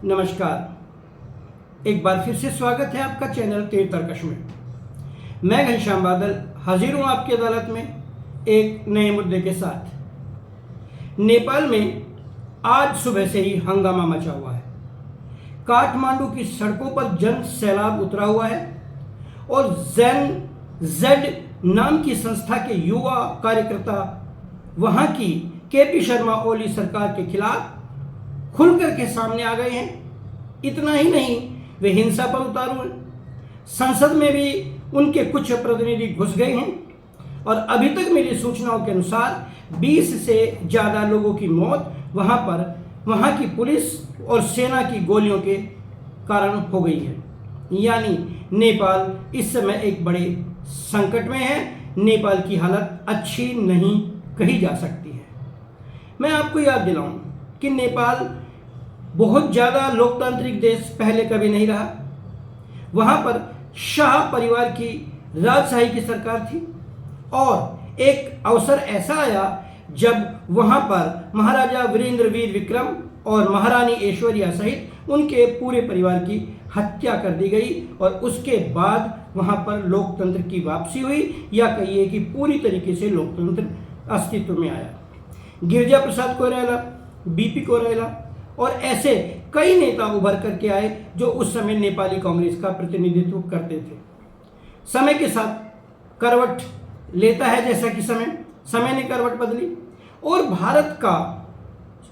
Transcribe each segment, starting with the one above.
नमस्कार। एक बार फिर से स्वागत है आपका चैनल तेज तर्कश में। मैं घनश्याम बादल हाजिर हूँ आपकी अदालत में एक नए मुद्दे के साथ। नेपाल में आज सुबह से ही हंगामा मचा हुआ है। काठमांडू की सड़कों पर जन सैलाब उतरा हुआ है और जेड नाम की संस्था के युवा कार्यकर्ता वहां की केपी शर्मा ओली सरकार के खिलाफ खुलकर के सामने आ गए हैं। इतना ही नहीं, वे हिंसा पर उतारू हैं। संसद में भी उनके कुछ प्रतिनिधि घुस गए हैं और अभी तक मिली सूचनाओं के अनुसार 20 से ज़्यादा लोगों की मौत वहां की पुलिस और सेना की गोलियों के कारण हो गई है। यानी नेपाल इस समय एक बड़े संकट में है। नेपाल की हालत अच्छी नहीं कही जा सकती है। मैं आपको याद दिलाऊं कि नेपाल बहुत ज़्यादा लोकतांत्रिक देश पहले कभी नहीं रहा। वहाँ पर शाह परिवार की राजशाही की सरकार थी और एक अवसर ऐसा आया जब वहाँ पर महाराजा वीरेंद्र वीर विक्रम और महारानी ऐश्वर्या सहित उनके पूरे परिवार की हत्या कर दी गई और उसके बाद वहाँ पर लोकतंत्र की वापसी हुई, या कहिए कि पूरी तरीके से लोकतंत्र अस्तित्व में आया। गिरिजा प्रसाद कोइराला, बीपी कोइराला और ऐसे कई नेता उभर करके आए जो उस समय नेपाली कांग्रेस का प्रतिनिधित्व करते थे। समय के साथ करवट लेता है, जैसा कि समय ने करवट बदली और भारत का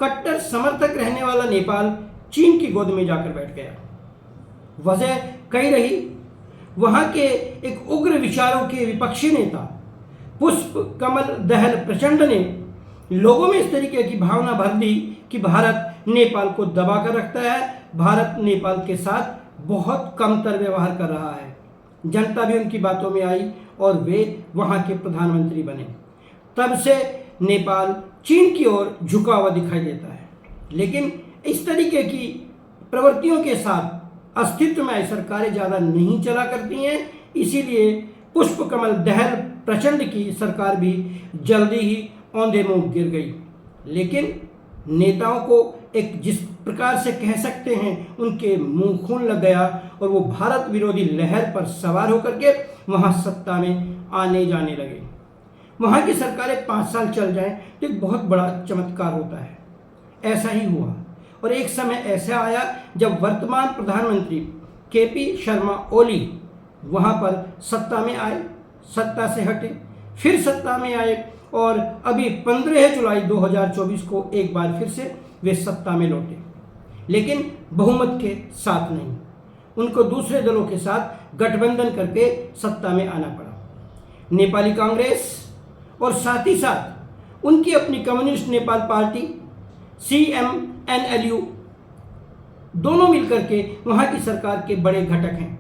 कट्टर समर्थक रहने वाला नेपाल चीन की गोद में जाकर बैठ गया। वजह कई रही। वहां के एक उग्र विचारों के विपक्षी नेता पुष्प कमल दहल प्रचंड ने लोगों में इस तरीके की भावना भर दी कि भारत नेपाल को दबा कर रखता है, भारत नेपाल के साथ बहुत कमतर व्यवहार कर रहा है। जनता भी उनकी बातों में आई और वे वहां के प्रधानमंत्री बने। तब से नेपाल चीन की ओर झुका हुआ दिखाई देता है। लेकिन इस तरीके की प्रवृत्तियों के साथ अस्तित्व में आई सरकारें ज़्यादा नहीं चला करती हैं। इसीलिए पुष्प कमल दहल प्रचंड की सरकार भी जल्दी ही औंधे मुंह गिर गई। लेकिन नेताओं को एक जिस प्रकार से कह सकते हैं उनके मुंह खून लग गया और वो भारत विरोधी लहर पर सवार होकर के वहाँ सत्ता में आने जाने लगे। वहाँ की सरकारें 5 साल चल जाएं तो एक बहुत बड़ा चमत्कार होता है। ऐसा ही हुआ और एक समय ऐसा आया जब वर्तमान प्रधानमंत्री केपी शर्मा ओली वहाँ पर सत्ता में आए, सत्ता से हटे, फिर सत्ता में आए और अभी 15 जुलाई 2024 को एक बार फिर से वे सत्ता में लौटे, लेकिन बहुमत के साथ नहीं। उनको दूसरे दलों के साथ गठबंधन करके सत्ता में आना पड़ा। नेपाली कांग्रेस और साथ ही साथ उनकी अपनी कम्युनिस्ट नेपाल पार्टी CMNLU दोनों मिलकर के वहाँ की सरकार के बड़े घटक हैं।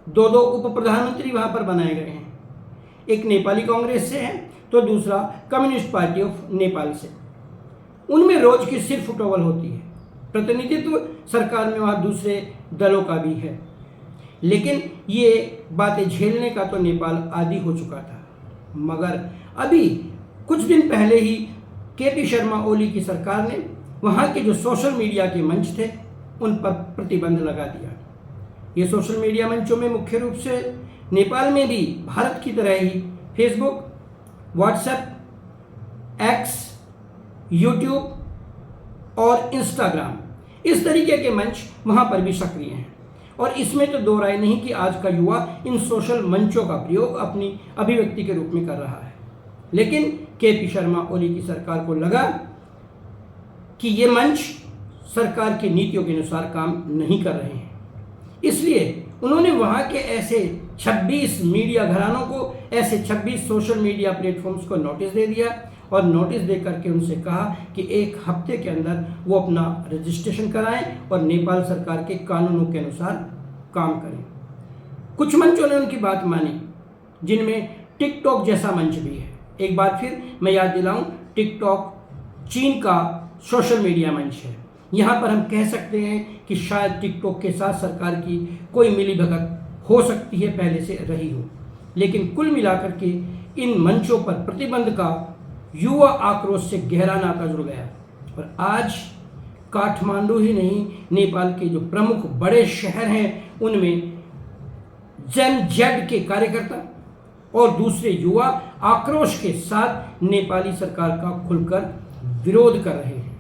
2 उप प्रधानमंत्री वहाँ पर बनाए गए हैं। एक नेपाली कांग्रेस से है तो दूसरा कम्युनिस्ट पार्टी ऑफ नेपाल से। उनमें रोज की सिर्फ फुटबॉल होती है। प्रतिनिधित्व सरकार में वहाँ दूसरे दलों का भी है। लेकिन ये बातें झेलने का तो नेपाल आदी हो चुका था। मगर अभी कुछ दिन पहले ही केपी शर्मा ओली की सरकार ने वहाँ के जो सोशल मीडिया के मंच थे उन पर प्रतिबंध लगा दिया। ये सोशल मीडिया मंचों में मुख्य रूप से नेपाल में भी भारत की तरह ही फेसबुक, व्हाट्सएप, एक्स, यूट्यूब और इंस्टाग्राम, इस तरीके के मंच वहाँ पर भी सक्रिय हैं। और इसमें तो दो राय नहीं कि आज का युवा इन सोशल मंचों का प्रयोग अपनी अभिव्यक्ति के रूप में कर रहा है। लेकिन केपी शर्मा ओली की सरकार को लगा कि ये मंच सरकार की नीतियों के अनुसार काम नहीं कर रहे हैं। इसलिए उन्होंने वहाँ के ऐसे 26 मीडिया घरानों को, ऐसे 26 सोशल मीडिया प्लेटफॉर्म्स को नोटिस दे दिया और नोटिस दे करके उनसे कहा कि 1 हफ्ते के अंदर वो अपना रजिस्ट्रेशन कराएं और नेपाल सरकार के कानूनों के अनुसार काम करें। कुछ मंचों ने उनकी बात मानी, जिनमें टिकटॉक जैसा मंच भी है। एक बार फिर मैं याद दिलाऊं, टिकटॉक चीन का सोशल मीडिया मंच है। यहाँ पर हम कह सकते हैं कि शायद टिकटॉक के साथ सरकार की कोई मिलीभगत हो सकती है, पहले से रही हो। लेकिन कुल मिलाकर के इन मंचों पर प्रतिबंध का युवा आक्रोश से गहरा नाता जुड़ गया और आज काठमांडू ही नहीं, नेपाल के जो प्रमुख बड़े शहर हैं उनमें जेनजेड के कार्यकर्ता और दूसरे युवा आक्रोश के साथ नेपाली सरकार का खुलकर विरोध कर रहे हैं।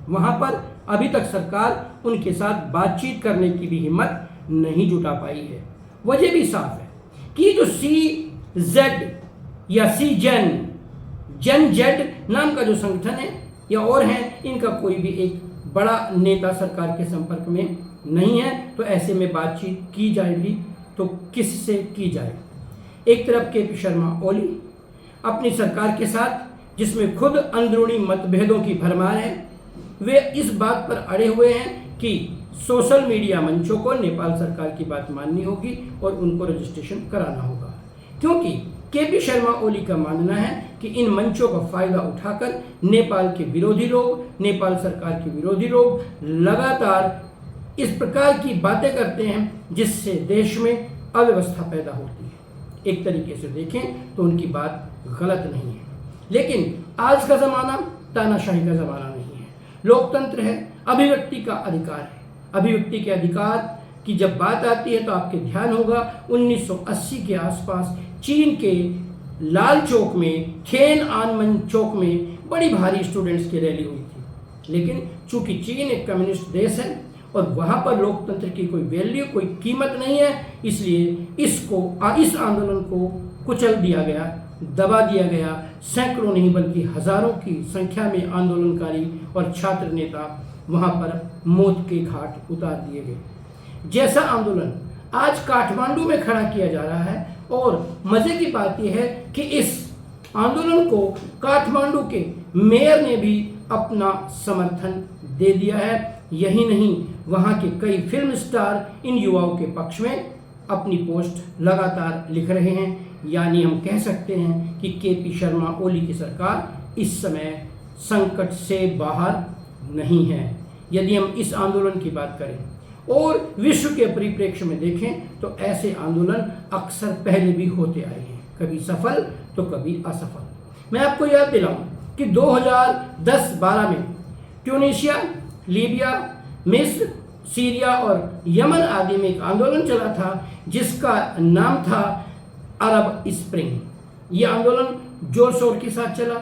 वहां पर अभी तक सरकार उनके साथ बातचीत करने की भी हिम्मत नहीं जुटा पाई है। वजह भी साफ है कि जो CZ या जेनजेड नाम का जो संगठन है या और हैं, इनका कोई भी एक बड़ा नेता सरकार के संपर्क में नहीं है। तो ऐसे में बातचीत की जाए भी तो किससे की जाए। एक तरफ KP शर्मा ओली अपनी सरकार के साथ, जिसमें खुद अंदरूनी मतभेदों की भरमार है, वे इस बात पर अड़े हुए हैं कि सोशल मीडिया मंचों को नेपाल सरकार की बात माननी होगी और उनको रजिस्ट्रेशन कराना होगा, क्योंकि KP शर्मा ओली का मानना है कि इन मंचों का फायदा उठाकर नेपाल के विरोधी लोग, नेपाल सरकार के विरोधी लोग लगातार इस प्रकार की बातें करते हैं जिससे देश में अव्यवस्था पैदा होती है। एक तरीके से देखें तो उनकी बात गलत नहीं है, लेकिन आज का ज़माना तानाशाही का ज़माना नहीं है। लोकतंत्र है, अभिव्यक्ति का अधिकार है। अभिव्यक्ति के अधिकार की जब बात आती है तो आपके ध्यान होगा 1980 के आसपास चीन के लाल चौक में, थिएन आनमन चौक में बड़ी भारी स्टूडेंट्स की रैली हुई थी। लेकिन चूंकि चीन एक कम्युनिस्ट देश है और वहाँ पर लोकतंत्र की कोई वैल्यू, कोई कीमत नहीं है, इसलिए इस आंदोलन को कुचल दिया गया, दबा दिया गया। सैकड़ों नहीं बल्कि हजारों की संख्या में आंदोलनकारी और छात्र नेता वहाँ पर मौत के घाट उतार दिए गए। जैसा आंदोलन आज काठमांडू में खड़ा किया जा रहा है, और मजे की बात यह है कि इस आंदोलन को काठमांडू के मेयर ने भी अपना समर्थन दे दिया है। यही नहीं, वहाँ के कई फिल्म स्टार इन युवाओं के पक्ष में अपनी पोस्ट लगातार लिख रहे हैं। यानी हम कह सकते हैं कि KP शर्मा ओली की सरकार इस समय संकट से बाहर नहीं है। यदि हम इस आंदोलन की बात करें और विश्व के परिप्रेक्ष्य में देखें तो ऐसे आंदोलन अक्सर पहले भी होते आए हैं, कभी सफल तो कभी असफल। मैं आपको याद दिलाऊं कि 2010-12 में ट्यूनीशिया, लीबिया, मिस्र, सीरिया और यमन आदि में एक आंदोलन चला था जिसका नाम था अरब स्प्रिंग। यह आंदोलन जोर शोर के साथ चला।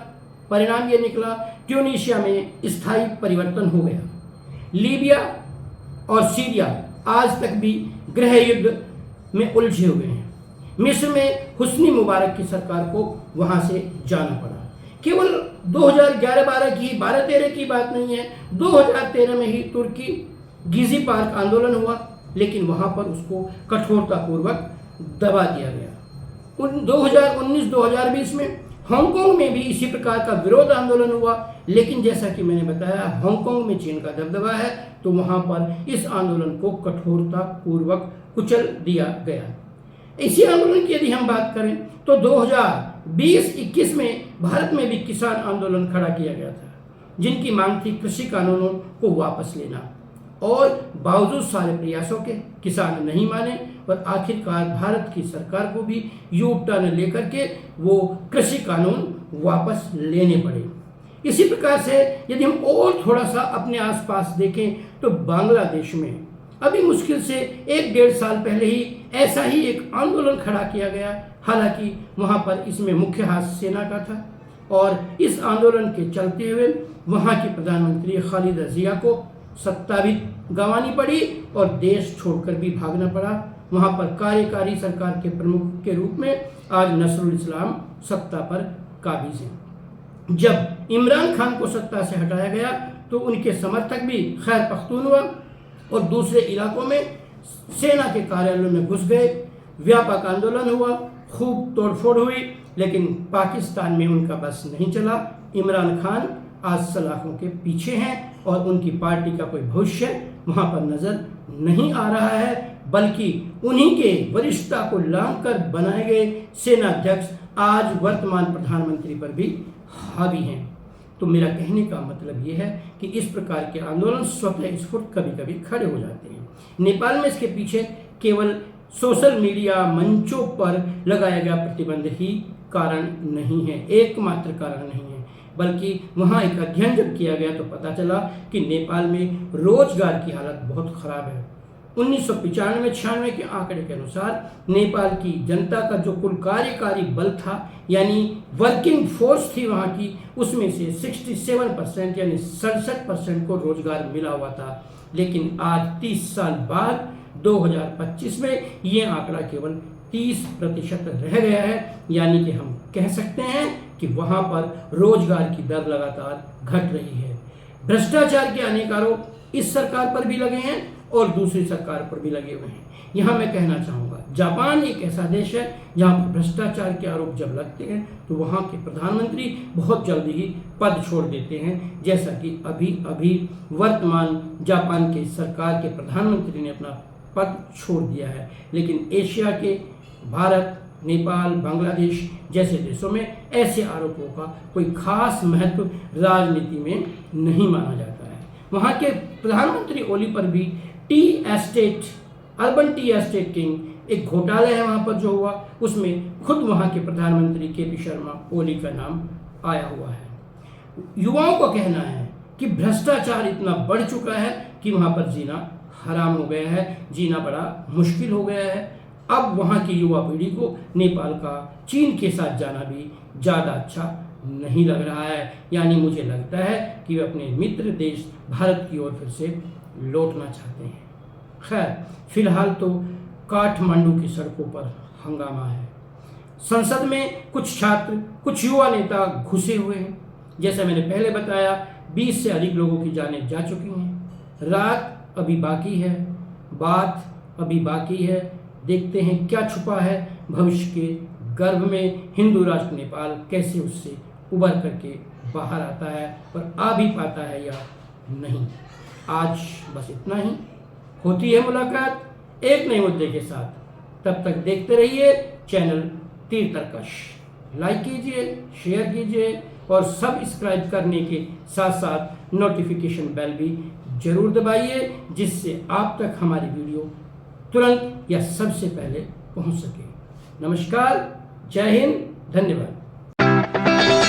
परिणाम यह निकला, ट्यूनीशिया में स्थायी परिवर्तन हो गया। लीबिया और सीरिया आज तक भी गृह युद्ध में उलझे हुए हैं। मिस्र में हुस्नी मुबारक की सरकार को वहां से जाना पड़ा। केवल 2011-12 की, 12-13 की बात नहीं है, 2013 में ही तुर्की गीजी पार्क आंदोलन हुआ, लेकिन वहां पर उसको कठोरतापूर्वक दबा दिया गया। 2019-2020 में हांगकांग में भी इसी प्रकार का विरोध आंदोलन हुआ, लेकिन जैसा कि मैंने बताया हांगकांग में चीन का दबदबा है, तो वहां पर इस आंदोलन को कठोरतापूर्वक कुचल दिया गया। इसी आंदोलन की यदि हम बात करें तो 2020-21 में भारत में भी किसान आंदोलन खड़ा किया गया था, जिनकी मांग थी कृषि कानूनों को वापस लेना, और बावजूद सारे प्रयासों के किसान नहीं माने और आखिरकार भारत की सरकार को भी यू टर्न लेकर के वो कृषि कानून वापस लेने पड़े। इसी प्रकार से यदि हम और थोड़ा सा अपने आसपास देखें तो बांग्लादेश में अभी मुश्किल से 1-1.5 साल पहले ही ऐसा ही एक आंदोलन खड़ा किया गया। हालांकि वहां पर इसमें मुख्य हाथ सेना का था, और इस आंदोलन के चलते हुए वहां की प्रधानमंत्री खालिदा जिया को सत्ता भी गंवानी पड़ी और देश छोड़कर भी भागना पड़ा। वहां पर कार्यकारी सरकार के प्रमुख के रूप में आज नसरुल इस्लाम सत्ता पर काबिज हैं। जब इमरान खान को सत्ता से हटाया गया तो उनके समर्थक भी खैर पख्तूनवा और दूसरे इलाकों में सेना के कार्यालयों में घुस गए। व्यापक आंदोलन हुआ, खूब तोड़फोड़ हुई, लेकिन पाकिस्तान में उनका बस नहीं चला। इमरान खान आज सलाखों के पीछे हैं और उनकी पार्टी का कोई भविष्य वहां पर नजर नहीं आ रहा है, बल्कि उन्हीं के वरिष्ठता को लांघ कर बनाए गए सेनाध्यक्ष आज वर्तमान प्रधानमंत्री पर भी हावी हैं। तो मेरा कहने का मतलब ये है कि इस प्रकार के आंदोलन स्वतः स्फूर्त कभी कभी खड़े हो जाते हैं। नेपाल में इसके पीछे केवल सोशल मीडिया मंचों पर लगाया गया प्रतिबंध ही कारण नहीं है, एकमात्र कारण नहीं है। बल्कि वहाँ एक अध्ययन जब किया गया तो पता चला कि नेपाल में रोजगार की हालत बहुत खराब है। 1995-96 के आंकड़े के अनुसार नेपाल की जनता का जो कुल कार्यकारी बल था, यानी वर्किंग फोर्स थी वहाँ की, उसमें से 67% यानी 67% को रोजगार मिला हुआ था। लेकिन आज 30 साल बाद 2025 में ये आंकड़ा केवल 30% रह गया है, यानी कि हम कह सकते हैं कि वहाँ पर रोजगार की दर लगातार घट रही है। भ्रष्टाचार के अनेक आरोप इस सरकार पर भी लगे हैं और दूसरी सरकार पर भी लगे हुए हैं। यहाँ मैं कहना चाहूँगा, जापान एक ऐसा देश है जहाँ पर भ्रष्टाचार के आरोप जब लगते हैं तो वहाँ के प्रधानमंत्री बहुत जल्दी ही पद छोड़ देते हैं, जैसा कि अभी वर्तमान जापान के सरकार के प्रधानमंत्री ने अपना पद छोड़ दिया है। लेकिन एशिया के भारत, नेपाल, बांग्लादेश जैसे देशों में ऐसे आरोपों का कोई खास महत्व राजनीति में नहीं माना जाता है। वहाँ के प्रधानमंत्री ओली पर भी अर्बन टी एस्टेट किंग एक घोटाला है वहाँ पर जो हुआ, उसमें खुद वहाँ के प्रधानमंत्री केपी शर्मा ओली का नाम आया हुआ है। युवाओं का कहना है कि भ्रष्टाचार इतना बढ़ चुका है कि वहाँ पर जीना हराम हो गया है, जीना बड़ा मुश्किल हो गया है। अब वहाँ की युवा पीढ़ी को नेपाल का चीन के साथ जाना भी ज़्यादा अच्छा नहीं लग रहा है, यानी मुझे लगता है कि वे अपने मित्र देश भारत की ओर फिर से लौटना चाहते हैं। खैर, फिलहाल तो काठमांडू की सड़कों पर हंगामा है। संसद में कुछ छात्र, कुछ युवा नेता घुसे हुए हैं। जैसा मैंने पहले बताया, 20 से अधिक लोगों की जानें जा चुकी हैं। रात अभी बाकी है, बात अभी बाकी है। देखते हैं क्या छुपा है भविष्य के गर्भ में। हिंदू राष्ट्र नेपाल कैसे उससे उबर करके बाहर आता है और आ भी पाता है या नहीं। आज बस इतना ही। होती है मुलाकात एक नए मुद्दे के साथ। तब तक देखते रहिए चैनल तीर्थर्कश। लाइक कीजिए, शेयर कीजिए और सब्सक्राइब करने के साथ साथ नोटिफिकेशन बेल भी जरूर दबाइए, जिससे आप तक हमारी वीडियो तुरंत या सबसे पहले पहुंच सके। नमस्कार, जय हिंद, धन्यवाद।